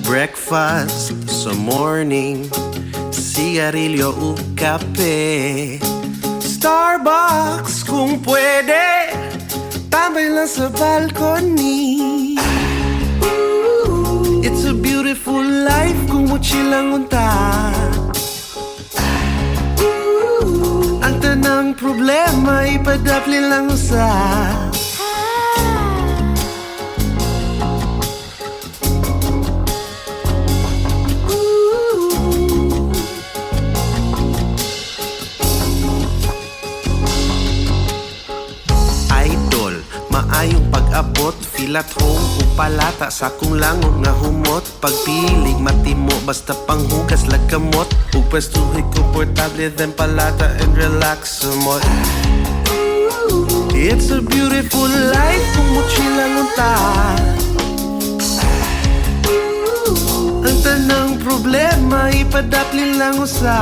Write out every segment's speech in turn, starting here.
Breakfast sa morning, sigarilyo o kape. Starbucks kung pwede, tambay lang sa balcony. It's a beautiful life kung chill lang unta. Ang tanang problema ipadapli lang sa maayong pag-abot, feel at home upalata sa kung langon nga humot. Pagpiling matimo basta panghugas lagkamot. Ug pwestuhay komportable then palata and relax somot. It's a beautiful life kung chill lang unta. Ang tanang problema ipadapli lang usa.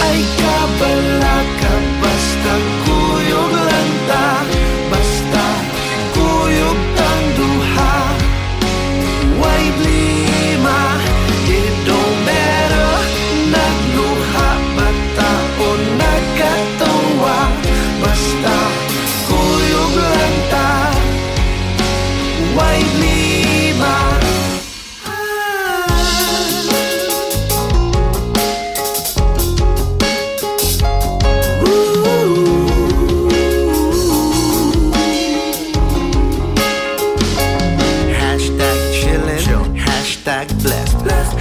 Ay kabala ka basta kuyog lang ta. Basta kuyog tang duha. Why blima? It don't matter. Nagluha bata o nagkatawa. Basta kuyog lang ta. Why blima?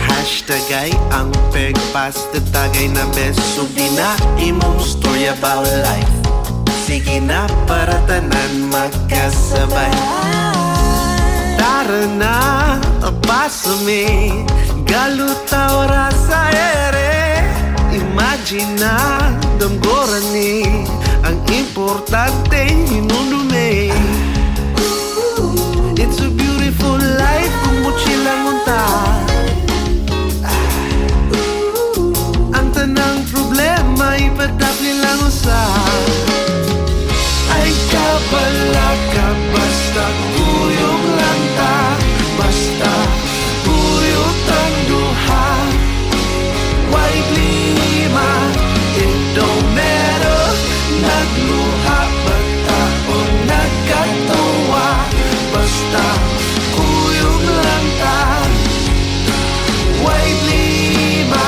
Hashtag ay ang pagpasta tagay na best. So di na imong story about life. Sige na para tanan magkasabay. Tara na, abasame. Galuta ora sa ere. Imagine na, damgoran ni. Ang importante, hinundume. It's a beautiful life kung chill lang unta. Ang problema ipadapli lang usa. Ay kabala ka basta kuyog lang ta. Basta kuyog tang duha. Why blima? It don't matter. Nagluha bata o nagkatawa. Basta kuyog lang ta. Why blima?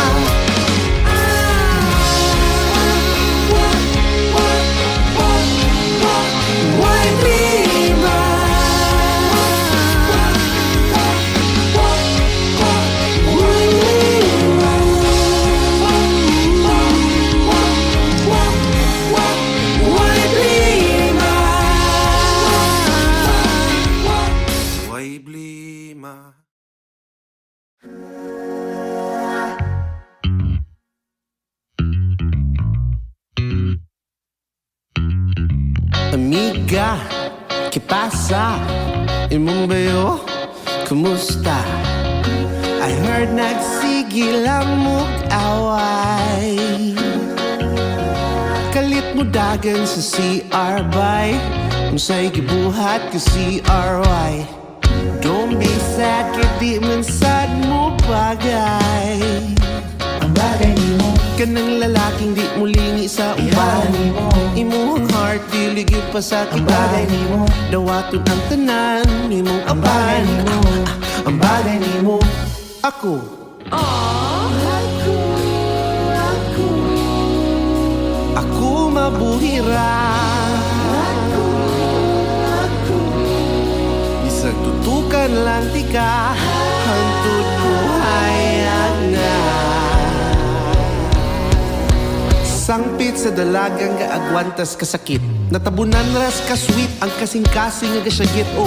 Amiga, ¿qué pasa? Imong bayo, kumusta? I heard nagsigil ang mug-away. Kalit mo dagan sa CR by Musa'y gibuhat ka CRY. Don't be sad, kaya man sad mo bagay. Ang bagay ni mo kanang lalaking di mulingi sa uban. Imong heart diligid pa sa kita. Ang bagay ni mo dawaton ang tanan nimong aban. Ang bagay ni mo ako. Ako mabuhira. Bisag tutukan lang tika hantod buhayag na. Sangpit sa dalagang gaagwantas kasakit. Natabunan ras ka sweet ang kasing-kasing nga gasyagit. Oh,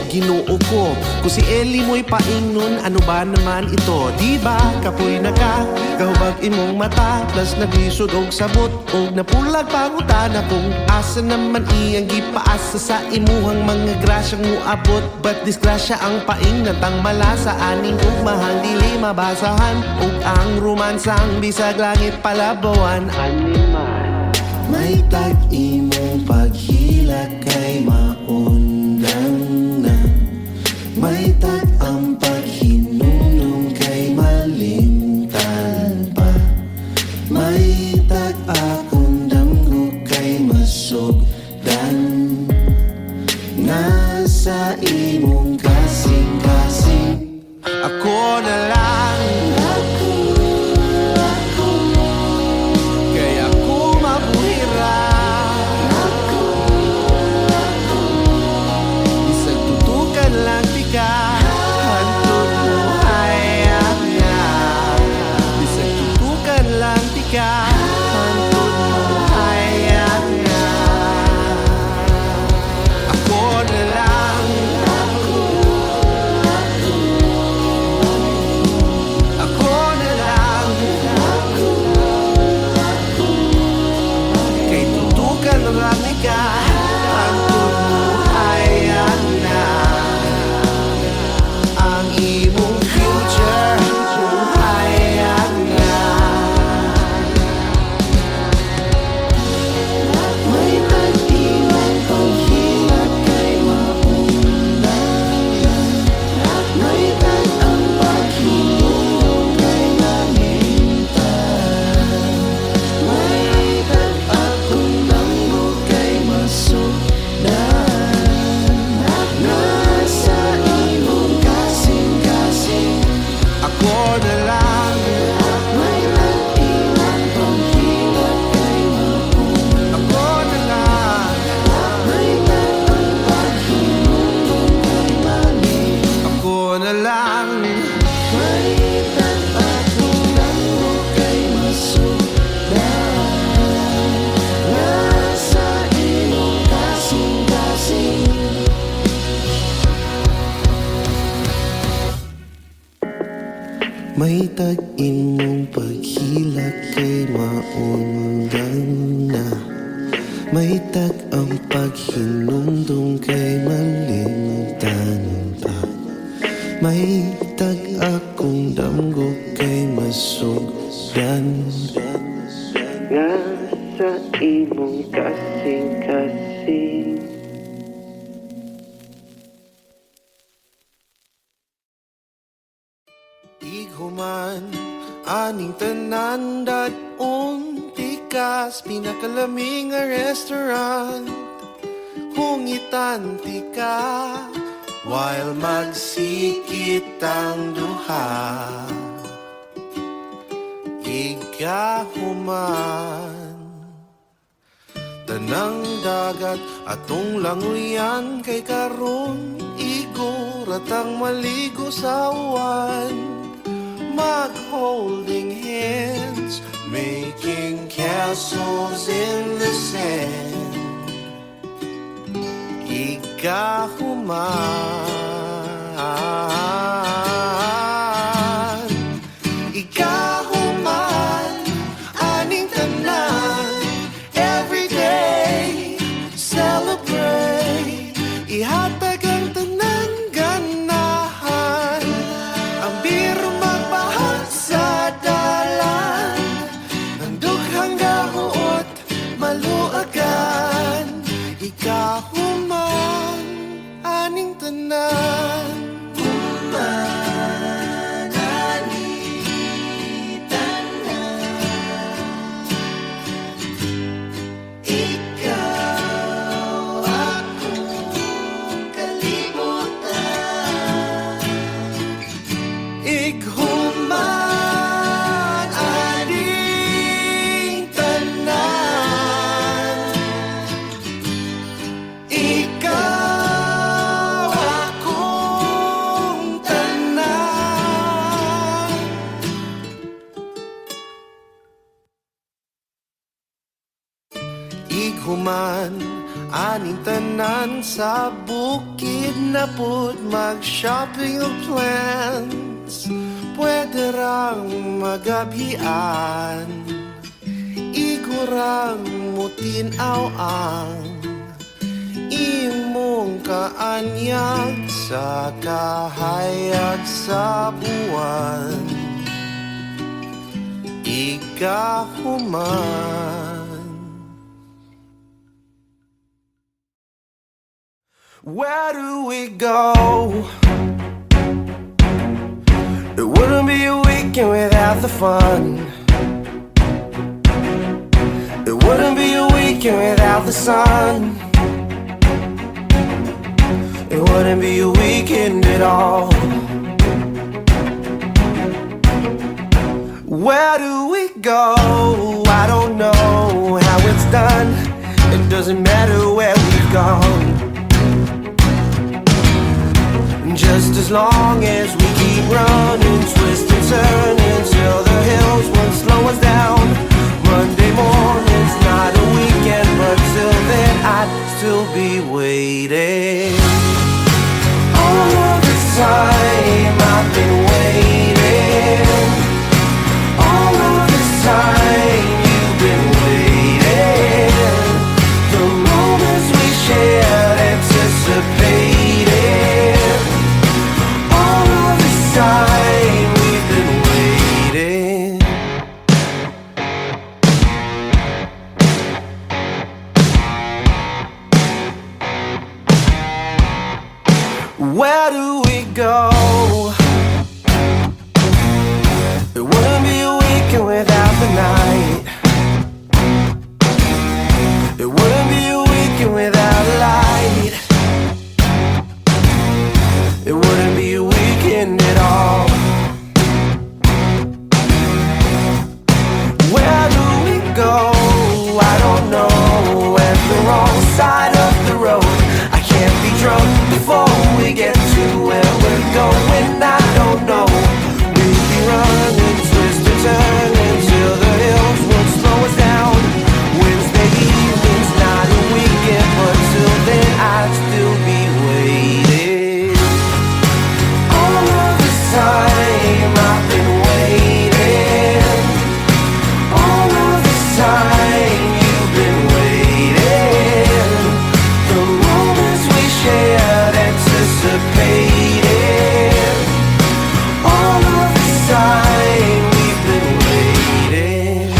Ginoo ko. Kung si Eli mo'y paingnon, ano ba naman ito? Diba, kapoy na ka, kahubag imong mata, plus naglisod og sabot, og napulag pangutana kung asa naman iyang gipaasa sa imuhang mga grasyang muabot. But disgrasya ang paingnan tang malasa, aning ugmahang dili mabasahan, ug ang romansang bisag langit palabawan. Animal may tag-imong paghila kay maundang na, may tag-ang paghinumdum kay malimtan pa, may tag-akong damgo kay masugdan. Nasa imong kasing-kasing ako na lang. Kaya ako mabuhira, bisag tutukan lang tika, hantod mo hayag na. Bisag tutukan lang tika, hantod mo hayag na. Ako na lang. Ako na lang. Kay tutukan lang ika, hantod mo hayag na. Ang imong future hayag na. May tag-imong paghilat kay maundan, may tag-ang paghinumdum kay malimtan, may tag-akong damgo kay masugdan. Nasa imong kasing-kasing ako na lang. May tag-imong paghilat kay maundan, ako na lang. May tag-ang paghinumdum kay malimtan, ako na lang. May tag-akong damgo kay masugdan. Nasa imong kasing-kasing may tag-imong paghilak kay maundan na, may tag-ang paghinumdum kay malimtan pa, may tag-akong damgo kay masugdan. Nga sa imong kasing-kasing ighuman aning tanan dat-on tikas pinakalaming nga restaurant, hungitan tika while magsikit ang duha. Igahuman tanang dagat atong languyan, kay karon iguratang maligo sa uwan. Mag-holding hands, making castles in the sand. Igahuman, igahuman aning tanan, everyday celebrate, ihatag ang tanan ganahan, ang biro magpahag sa dalan, ang dughang gahuot maluagan. Ikahuman aning tanan, human aning tanan. Ikaw akong kalibutan. Ighuman aning tanan. Ikaw akong tanan. Ighuman aning tanan sa bukid na pud mag-shopping o plans. Pwede rang magabhian, igurang mutinaw ang imong kaanyag sa kahayag sa buwan. Ikahuman. Where do we go? It wouldn't be a weekend without the fun. It wouldn't be a weekend without the sun. It wouldn't be a weekend at all. Where do we go? I don't know how it's done. It doesn't matter where we've gone, just as long as we keep running, twist and turn until the hills won't slow us down. Monday morning's not a weekend, but till then I'd still be waiting. All of this time I've been waiting. All of this time you've been waiting. The moments we shared, anticipated. All of this time we've been waiting. Where do we go? It wouldn't be a weekend without the night. It wouldn't be a weekend without a light. It wouldn't be a weekend at all. Where do we go? I don't know. At the wrong side of the road. I can't be drunk before we get to where we're going. I don't know. We'll be running, twist and turn until the hills won't slow us down. Wednesday evening's not a weekend, but till then I'd still be waiting. All of this time I've been waiting. All of this time you've been waiting. The moments we shared, anticipated. All of this time we've been waiting.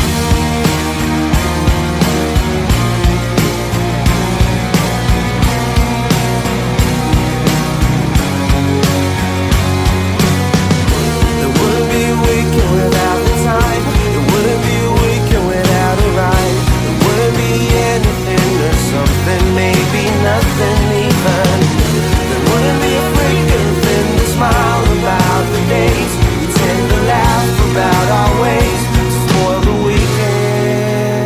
It wouldn't be a weekend without the time. It wouldn't be a weekend without a ride. It wouldn't be anything or something, maybe nothing even. There wouldn't be a freaking thing to smile about the days. We tend to laugh about our ways to spoil the weekend.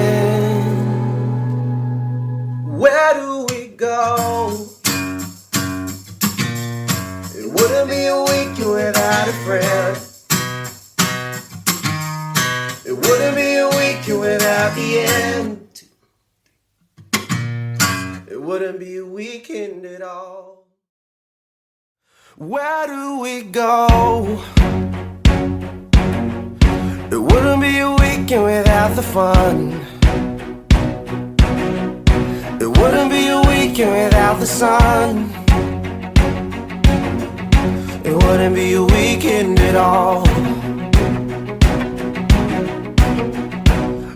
Where do we go? It wouldn't be a weekend without a friend. It wouldn't be a weekend without the end. It wouldn't be a weekend at all. Where do we go? It wouldn't be a weekend without the fun. It wouldn't be a weekend without the sun. It wouldn't be a weekend at all.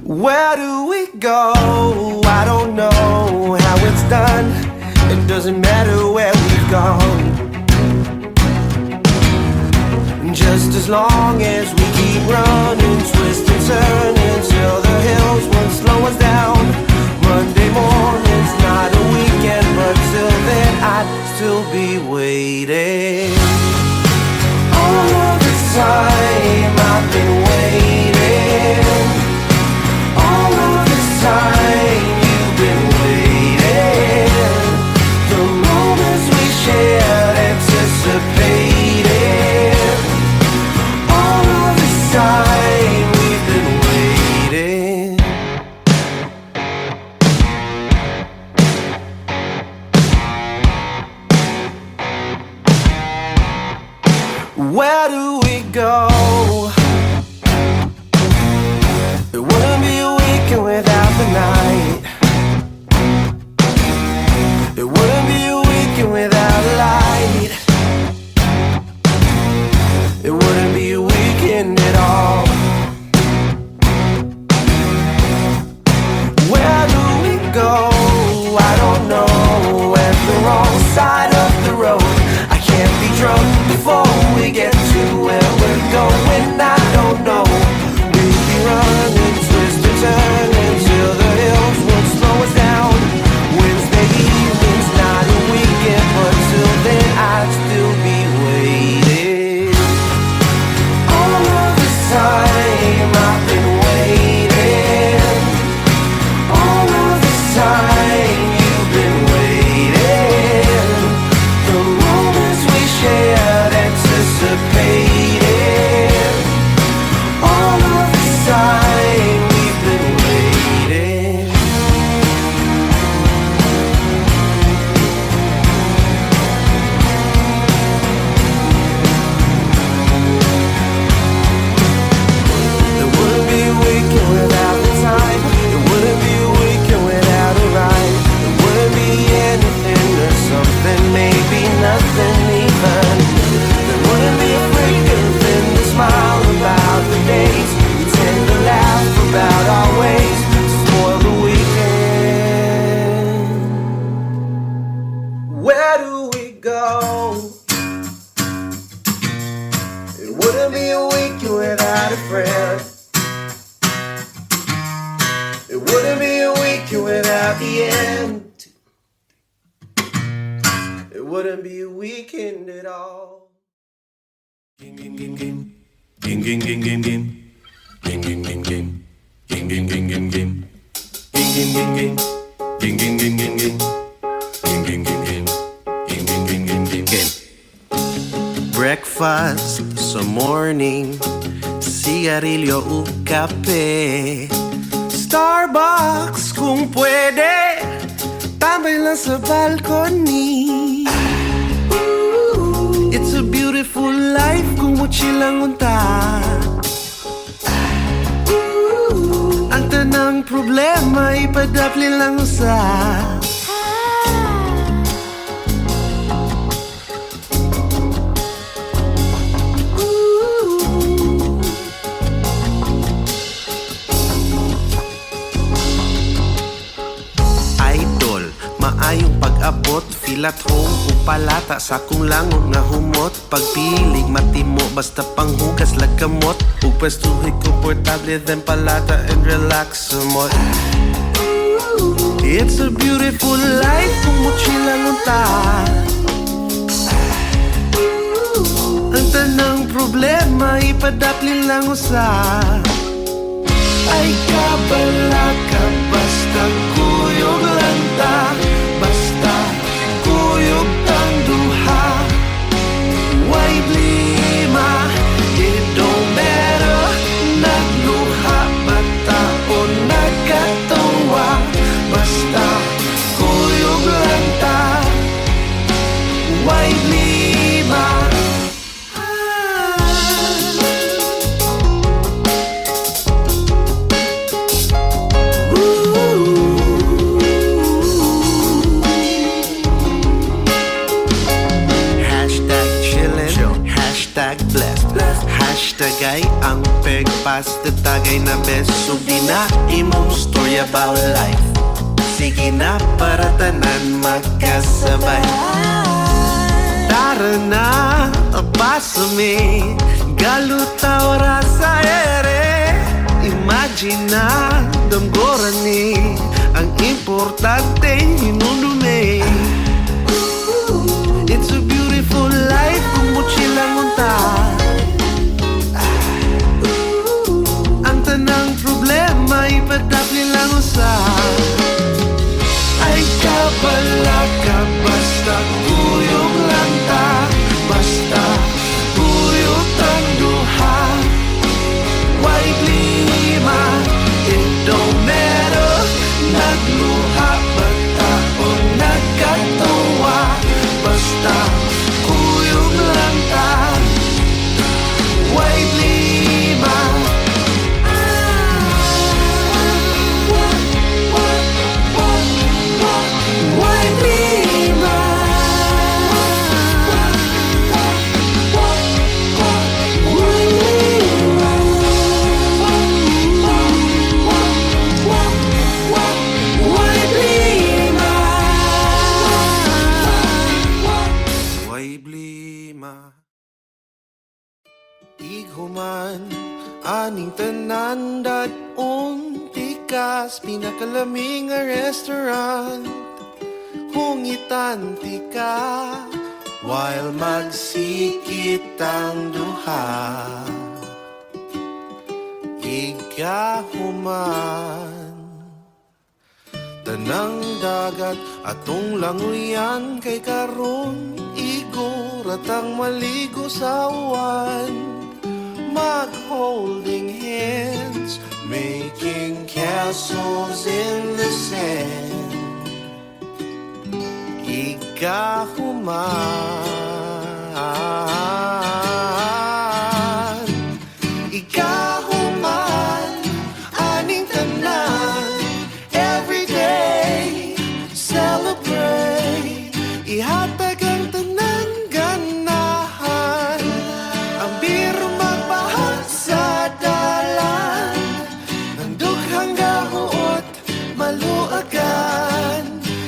Where do we go? I don't know how it's done. It doesn't matter where we've gone, just as long as we keep running, twist and turn until the hills won't slow us down. Monday morning's not a weekend, but till then I'd still be waiting. All of this time I've been waiting. All of this time you've been waiting. The moments we shared, anticipated. All of this time we've been waiting. Where do we go? It wouldn't be a weekend without the night. It wouldn't be a weekend without a light. It wouldn't be a weekend at all. Where do we go? I don't know. At the wrong side of the road. I can't be drunk before we get to where we're going. I don't know. We'd be running, twist and turn until the hills would slow us down. Wednesday evening's not a weekend, but till then I'd still be waiting. All of this time I've been waiting. All of this time you've been waiting. The moments we shared anticipating. All of this time we've been waiting. It wouldn't be a weekend without the time. It wouldn't be a weekend without a ride. It wouldn't be anything or something, maybe nothing even. There wouldn't be a freaking thing to smile about the days. We tend to laugh about our ways to spoil the weekend. Where do we go? It wouldn't be a weekend without a friend. It wouldn't be a weekend without the end. It wouldn't be a weekend at all. Game, game, game, game. Game, game, game, game, game. Game, game, game, game. Game, game, game, game, game. Game, game, game, game. Game, game, game, game, game. Game, game, game, game. Game, game, game, game, game, game. Breakfast sa morning, sigarilyo o kape. Starbucks kung pwede, tambay lang sa balcony. It's a beautiful life kung mochil lang unta. Ang tanang problema ipadapli lang sa idol, maayong pag-abot, feel at home upalata sa kung langon nga humot. Pagpiling matimo basta panghugas lagkamot. Ug pwestuhi komportable then palata and relax somot. It's a beautiful life kung mochila lunta. Ang tanang problema ipadapli lang usa. Ay kabala ka basta kuyog lang ta. Basta kuyog tang duha. Why blima? It don't matter. Nagluha bata o nagkatawa. Basta kuyog lang ta. Why blima? Hashtag ay ang pegpas tatagay na best. So di na imong story about life. Sige na para tanan magkasabay. Tara na, abasame. Galuta ora sa ere. Imagine na, damgoran ni. Ang importante, hinunumi. It's a beautiful life kung mochilang unta. Tanang problema ipadapli lang usa. Ay kabala ka basta kuyog lang ta. Basta kuyog tang duha. Why blima? It don't matter. Nagluha ba ta o nagkatawa? Ighuman, aning tanan dat-on tikas, pinakalaming nga restaurant. Hungitan tika, while magsikit ang duha. Igahuman, tanang dagat atong languyan, kay karon iguratang maligo sa uwan. Mag-holding hands, making castles in the sand. Igahuman, igahuman, aning tanan. Every day, celebrate. Ihatag ang tanan ganahan. Ang biro magpahag sa dalan. Ang dughang gahuot, maluagan.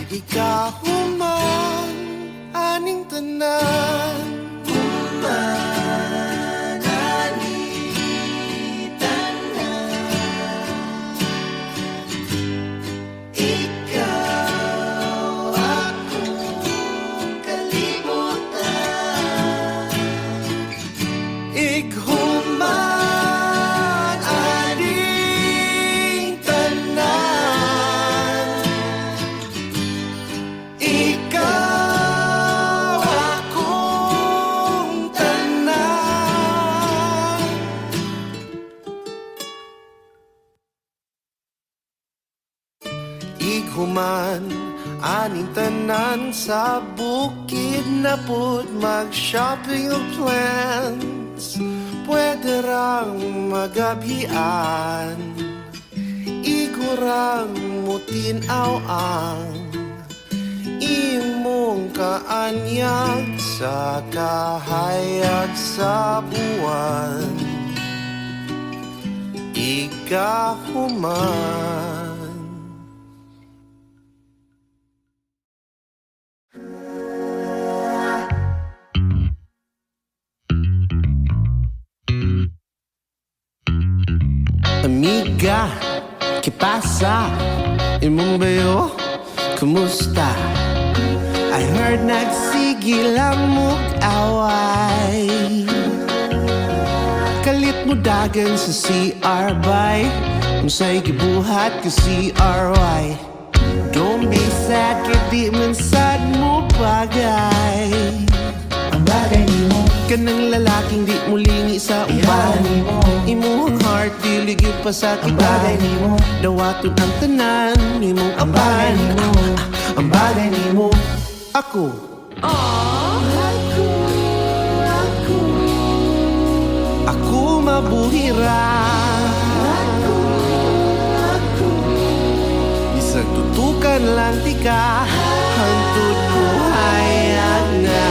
Ikahuman, aning tanan. Human, aning tanan. Ikaw akong kalibutan. Ighuman, aning tanan. Ikaw akong tanan. Ighuman, aning tanan sa bukid na pud mag-shopping o plans. Pwede rang magabhian, igurang mutinaw ang imong kaanyag sa kahayag sa buwan. Igahuman. Amiga, ¿qué pasa? Imong bayo, kumusta? I heard nagsigil ang mug-away. Kalit mo dagan sa CR by Unsay gibuhat ka CRY. Don't be sad, kaya di man sad mo bagay. Ang bagay nimo, Kanang lalaking di mo lingi sa uban. Imuhang heart, dilig yung ang pasakitan. bagay nimo, Dawaton ang tanan, imong ang bagay apan. nimo, ang bagay nimo. Ako, ako mabuhira. Bisag tutukan lang tika, hantod buhayag na.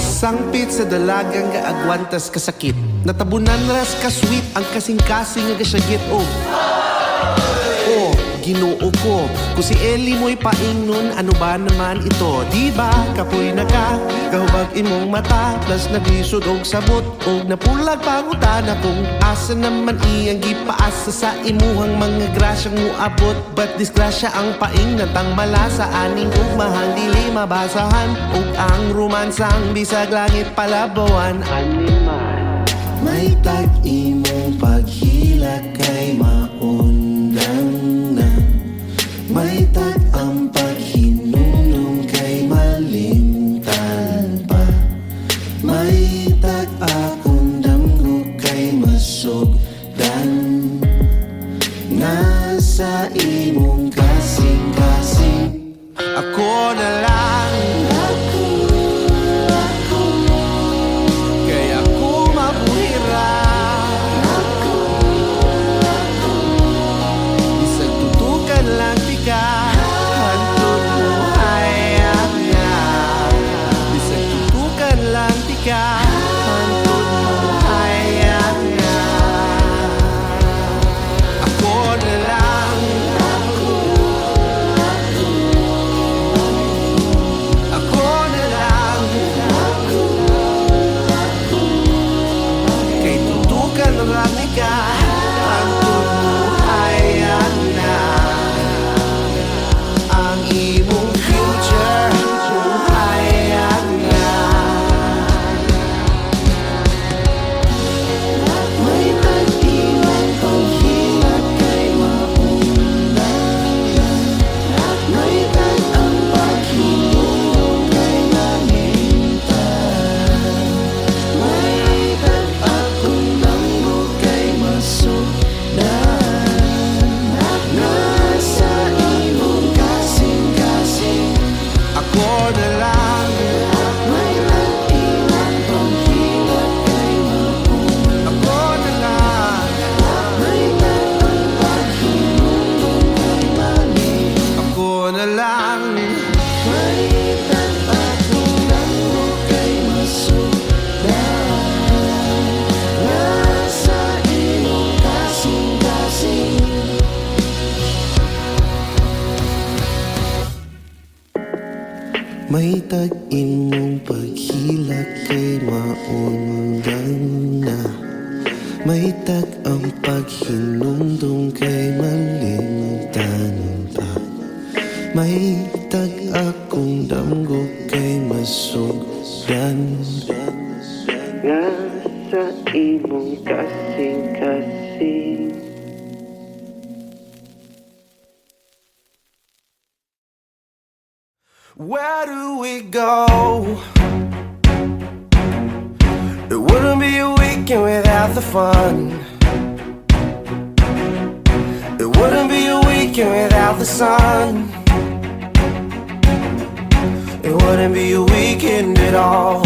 Sangpit sa dalagang gaagwantas kasakit, natabunan ras kasweet ang kasing-kasing nga gasyagit. Oh, Ginoo ko, kung si Eli mo'y paingnon, ano ba naman ito? Diba, kapoy na ka, kahubag imong mata, plus naglisod og sabot, og napulag pangutana kung asa naman iyang gipaasa sa imuhang mga grasyang muabot. But disgrasya ang paing natang malasa, aning ugmahang dili mabasahan, ug ang romansang bisag langit palabawan. Animal, may tag-imong paghila kay maundang na. May tag ang paghinumdum kay malimtan pa. May tag akong damgo kay masugdan. Nasa imong kasing-kasing, ako na lang. Kaya ako mabuhira. Bisag tutukan lang tika, hantod buhayag na. Bisag tutukan lang tika, hantod buhayag na. Ako na lang. Ako na lang. May tag-imong paghilak kay maundan na. May tag ang paghinumdum kay malimutan pa. May tag akong damgo kay masugdan. Nga sa imong kasing-kasing. Where do we go? It wouldn't be a weekend without the fun. It wouldn't be a weekend without the sun. It wouldn't be a weekend at all.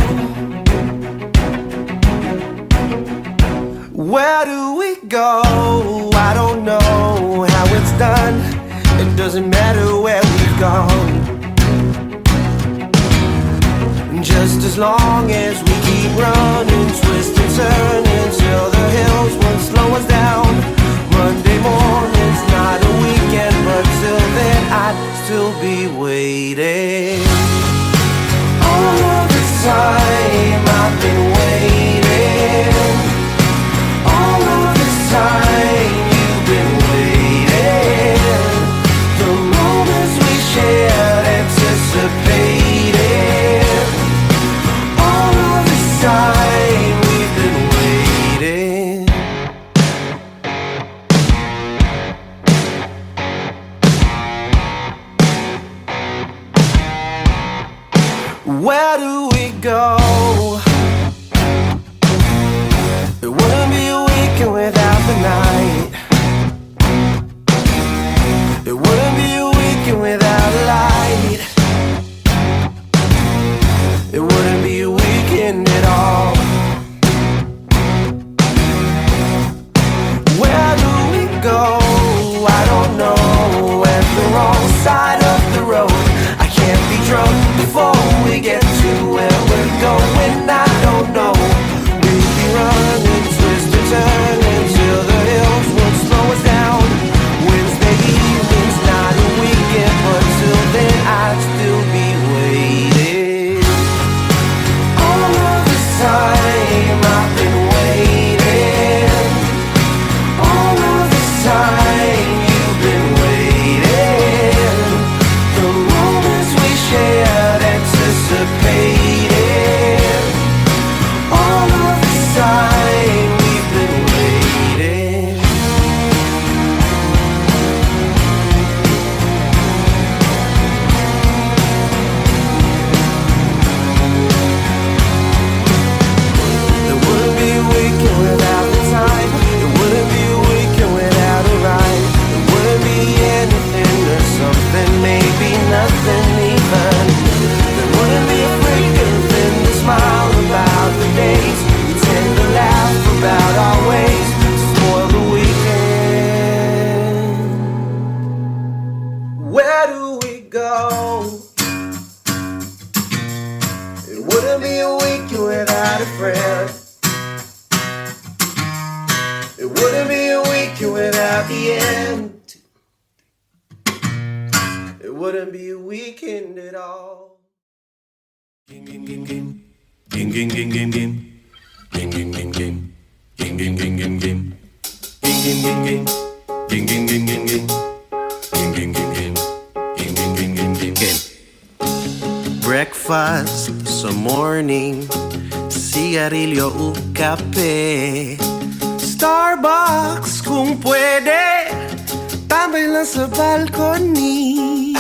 Where do we go? I don't know how it's done. It doesn't matter where we've gone. Just as long as we keep running, twist and turn until the hills won't slow us down. Monday morning's not a weekend, but till then I'd still be waiting. All of this time I've been waiting. All of this time you've been waiting. The moments we shared, anticipating. Time we've been waiting. Where do we go? It wouldn't be a weekend without the night. It wouldn't be a weekend without a light. It wouldn't be a weekend at all. Where do we go? I don't know. At the wrong side of the road. I can't be drunk before we get to where we're going. I don't know. We'll be running, twist and turn until the hills won't slow us down. Wednesday evening's not a weekend, but till then I'd still be waiting. Time I've been waiting. All of this time you've been waiting. The moments we shared, anticipating. All of this time we've been waiting. Without the time, it wouldn't be a weekend without a ride. It wouldn't be anything or something, maybe nothing even. There wouldn't be a freaking thing to smile about the days. We tend to laugh about our ways to spoil the weekend. Where do we go? It wouldn't be a weekend without a friend. It wouldn't be a weekend without the end. It wouldn't be a weekend at all. Ging ging ging ging. Ging ging ging ging ging. Ging ging ging ging. Ging ging ging ging ging. Ging ging ging ging. Ging ging ging ging ging. Ging ging ging ging. Ging ging ging ging ging. Breakfast sa morning, sigarilyo o kape. Starbucks kung pwede, tambay lang sa balcony.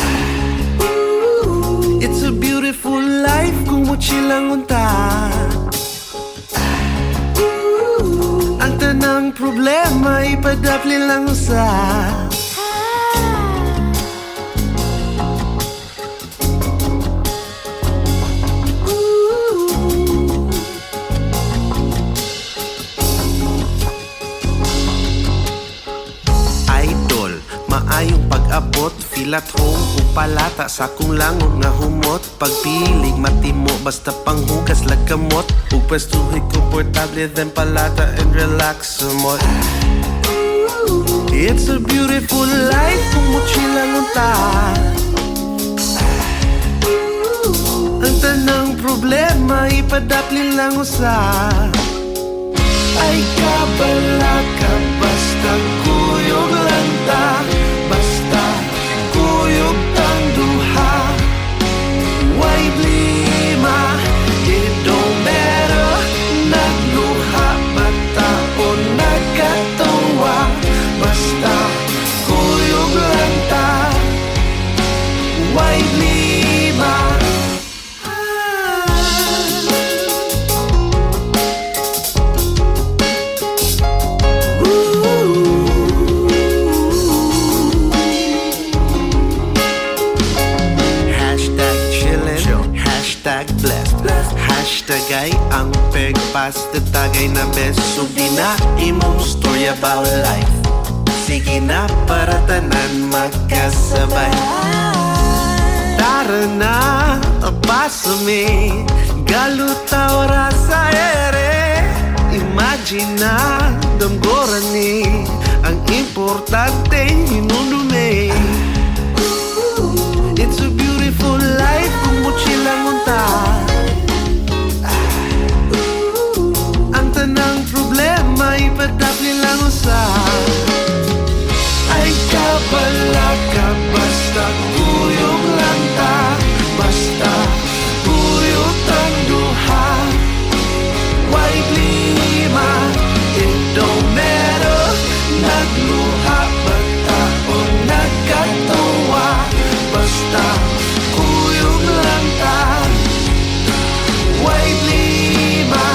It's a beautiful life kung mochil lang unta. Ang tanang problema ipadapli lang sa maayong pag-abot, feel at home upalata sa kung langon nga humot. Pagpilig matimo basta panghugas lagkamot. Ug pwestuhi komportable then palata and relax somot. It's a beautiful life kung mochila lunta. tanang problema ipadaplin lang usa. Ay kabala ka basta kuyog lang ta, basta kuyog tang duha. Why blima, it don't matter. Nagluha bata o nagkatawa, basta kuyog lang ta. Why blima. Hashtag ay ang pagpasta tagay na best. Subi na imong story about life. Sige na para tanan magkasabay. Tara na, pasame, galutaw ra sa ere. Imagine na, damgoran ni ang importante hinundume. It's a beautiful life kung mochilang unta. Tanang problema ipadapli lang usa. Ay kabala ka basta kuyog lang ta, basta kuyog tang duha. Why blima, it don't matter. Nagluha bata o nagkatawa, basta kuyog lang ta. Why blima.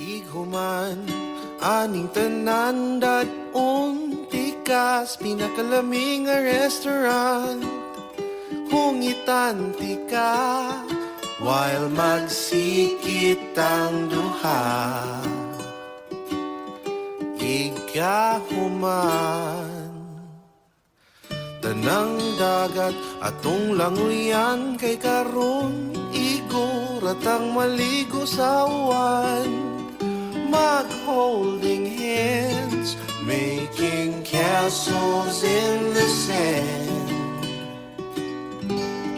Ighuman aning tanan dat untikas pinakalaming nga restaurant. Hungitan ti ka while magsikit ang duha. Igahuman tanang dagat atong languyan kay karon iguratang maligo sa uwan. Mag-holding hands, making castles in the sand.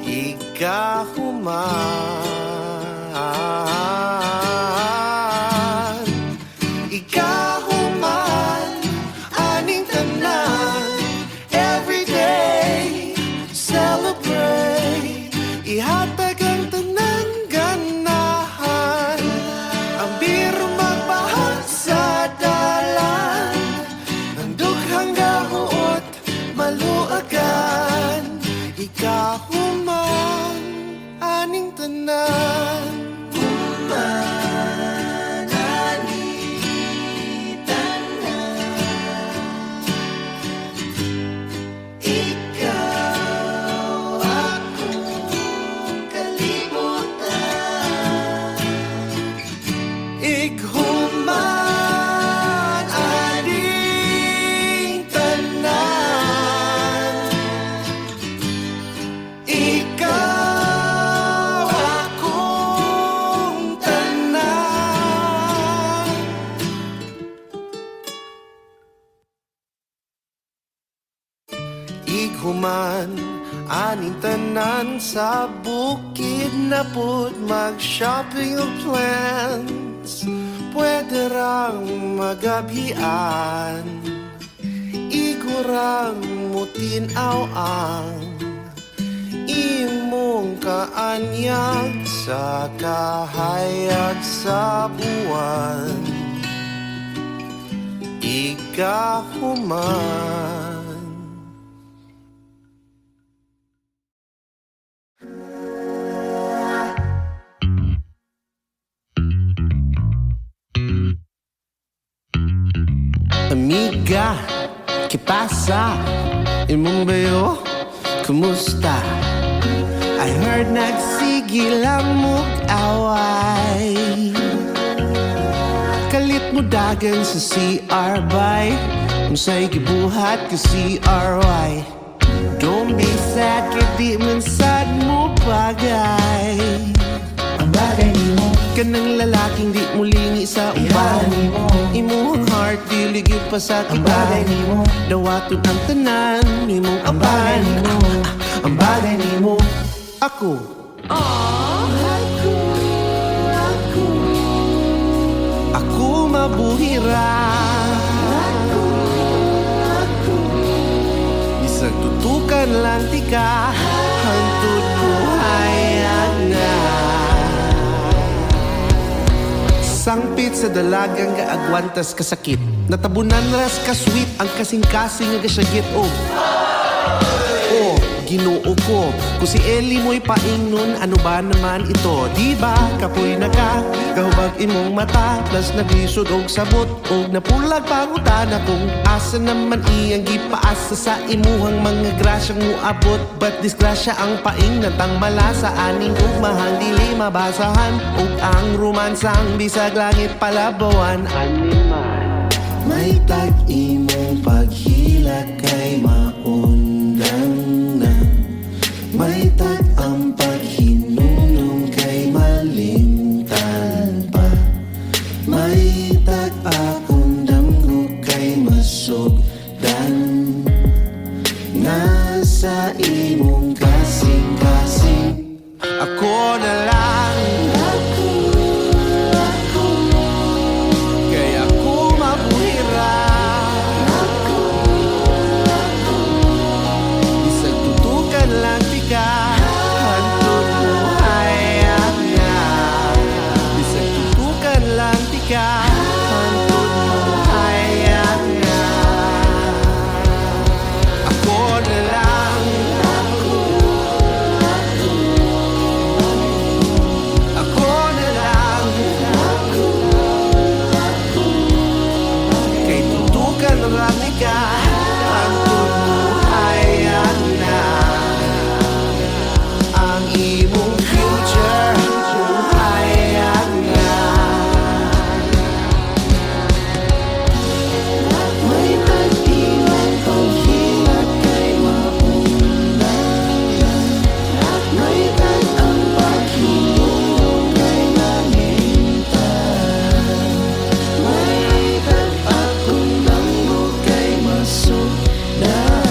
Igahuman, igahuman, aning tanan. Every day, celebrate. Ihatag ang tanan ganahan. Ang biro magpahal sa dalan. Ang dughang gahuot, maluagan. Ikahuman, aning tanan. Human, aning tanan. Ikaw akong kalibutan. Ighuman, aning tanan. Ikaw akong tanan. Ighuman, aning tanan sa bukid na pud mag-shopping o plans. Pwede rang magabhian, igurang mutinaw ang imong kaanyag sa kahayag sa buwan. Igahuman. Amiga, ¿qué pasa? Imong bayo, kumusta? I heard nagsigil ang mag-away. mudagan sa CR by unsay gibuhat ka CRY. Don't be sad, kay di man sad mo bagay. Ang bagay nimo, Kanang lalaking di mulingi sa uban. ihalan nimo. Imuhang heart, dili gyud pa sa Ang bagay kita. nimo, Dawaton ang tanan, imong ang bagay apan. nimo. Ang bagay nimo, Ako, ako mabuhira. Bisag tutukan lang tika, hantod buhay na. Sangpit sa dalagang gaagwantas kasakit, natabunan ras kasweet ang kasing-kasing nga gasyagit o. Oh, Ginoo ko, kung si Eli mo'y paingnon, ano ba naman ito? Diba, kapoy na ka, kahubag imong mata, plus naglisod og sabot, og napulag pangutana kung asa naman iyang gipaasa sa imuhang mga grasyang muabot. But disgrasya ang paingnan tang malasa, aning ugmahang dili mabasahan, ug ang romansang bisag langit palabawan. Animal, may tag-imong paghilak kay maundang na. May tag ang paghinumdum kay malimtan pa. May tag akong damgo kay masugdan. Nasa imong kasing-kasing. ako na lang, kaya ako mabuhira. Bisag tutukan lang tika, hantod buhay na. Bisag tutukan lang tika, hantod buhay na. Ako na lang, ako na lang, kay tutukan lang tika, hantod buhay na. Ang imong future, buhay na. May tag-imong paghilak kay maundang. May tag ang paghinumdum kay malimtan. May tag akong damgo kay masugdan.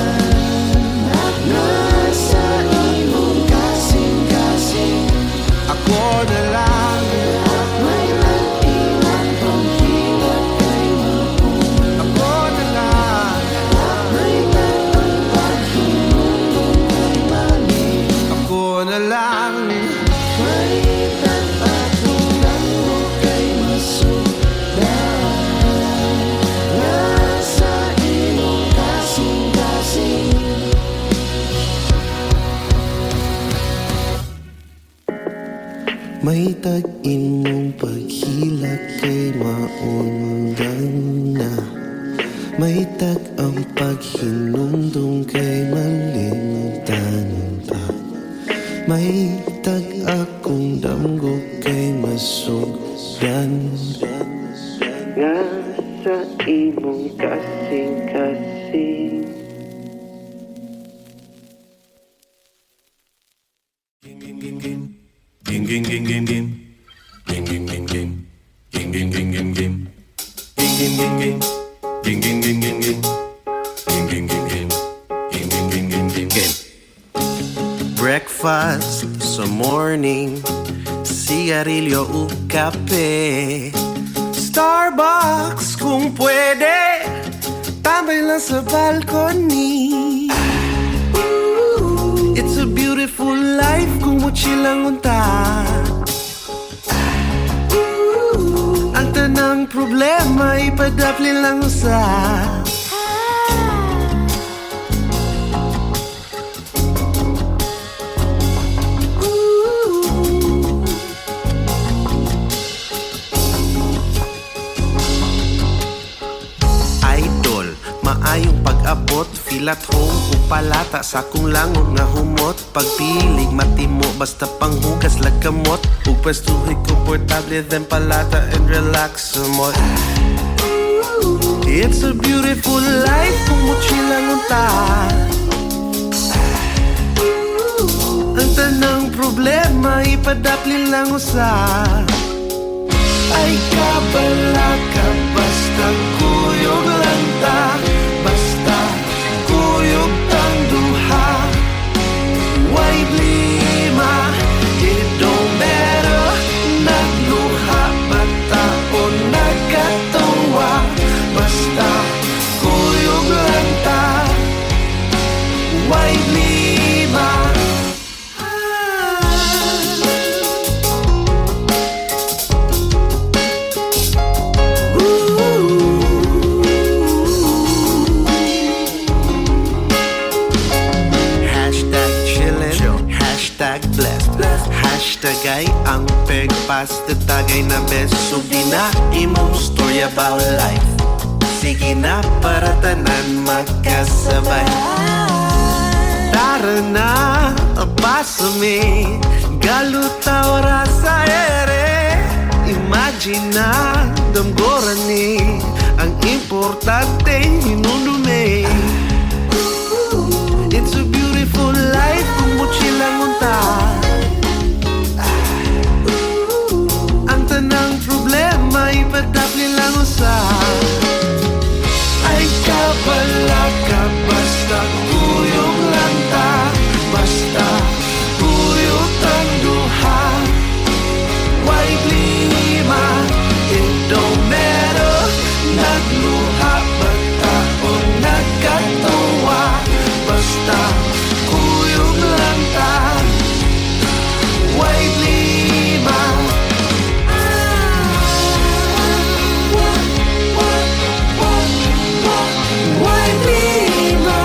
Nasa imong kasing-kasing. Ako na lang, May tag-imong paghilak kay maundang. ako na lang, May tag ang paghinumdum kay malimtan. ako na lang. May tag akong damgo kay masugdan. Nasa imong kasing-kasing. May tag-imong paghilak kay maundang na. May tag ang paghinumdum kay malimtanan pa. May tag akong damgo kay masugdan. Nga sa imong kasing-kasing. Ging ging ging ging ging. Ging ging ging ging. Ging ging ging ging ging. Ging ging ging ging. Ging ging ging ging ging. Ging ging ging ging. Ging ging ging ging ging ging. Breakfast sa morning, sigarilyo o kape. Starbucks kung pwede, tambay lang sa balcony. It's a beautiful life kung muchi lang unta. Ang tanang problema ipadapli lang sa. Idol, maayong pag-abot, feel at home upalata sa kung langon nga humot. Pagpilig matimo basta panghugas lagkamot. Ug pastuhig komportable then palata and relax sa mod. It's a beautiful life kung muchi lang unta. Ang tanang problema ipadapli lang usa. Ay kabala ka basta kuyog lang ta. Basta kuyog tang duha. Why blima? It don't matter. Nagluha bata o nagkatawa. Basta kuyog lang ta. Why blima? Hashtag ay ang pegpasta tagay na beso. Di na imong story about life. Sige na para tanan magkasabay. Tara na, pasame. Galutaw rasa ere. Imagine na, damgoran ni. Ang importante, hinunumi. It's a beautiful life kung muchi lang unta. Ang tanang problema ipadapli lang usa. Ay kabala ka basta kuyog lang ta. Basta kuyog tang duha. Why blima? It don't matter. Nagluha bata o nagkatawa. Basta kuyog lang ta. Why blima? Why blima?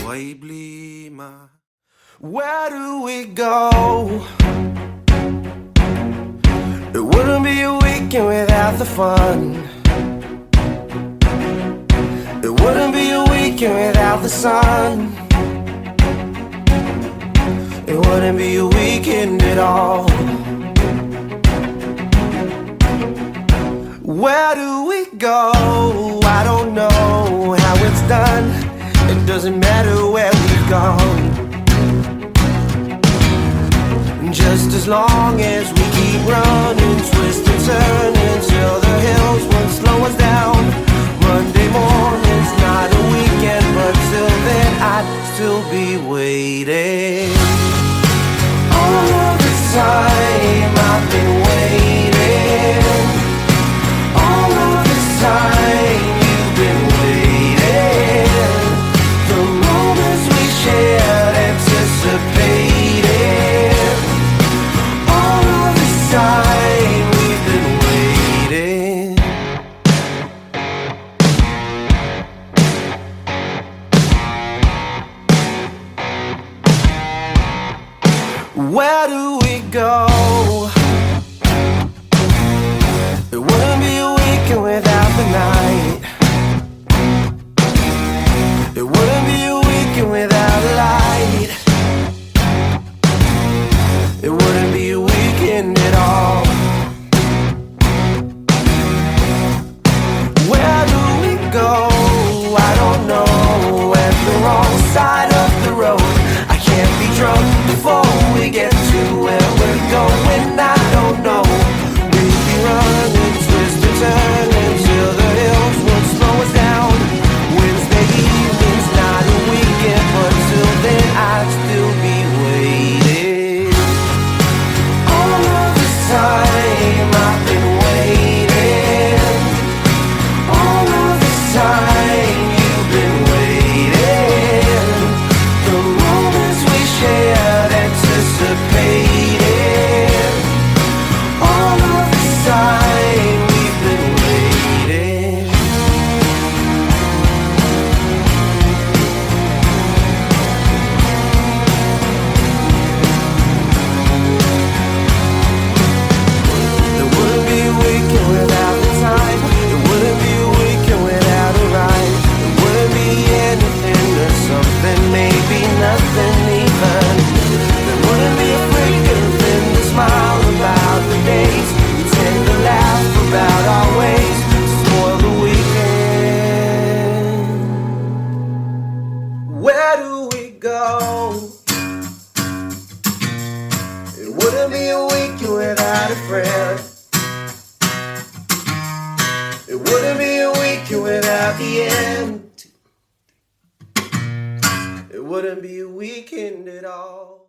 Why blima? Where do we go? It wouldn't be a weekend without the fun. It wouldn't be a weekend without the sun. It wouldn't be a weekend at all. Where do we go? I don't know how it's done. It doesn't matter where we've gone. Just as long as we keep running, twist and turn until the hills won't slow us down. Monday morning's not a weekend, but till then I'd still be waiting. All of this time I've been waiting. All of this time you've been waiting. The moments we shared, anticipating. All of this time we've been waiting. Where do we go? It wouldn't be a weekend without the night. It wouldn't be a weekend without the light. It wouldn't be a weekend at all. Where do we go? I don't know. At the wrong side of the road. I can't be drunk before we get to where we're going. I don't know. We'll be running, twist and turn until the hills will without the end, it wouldn't be a weekend at all.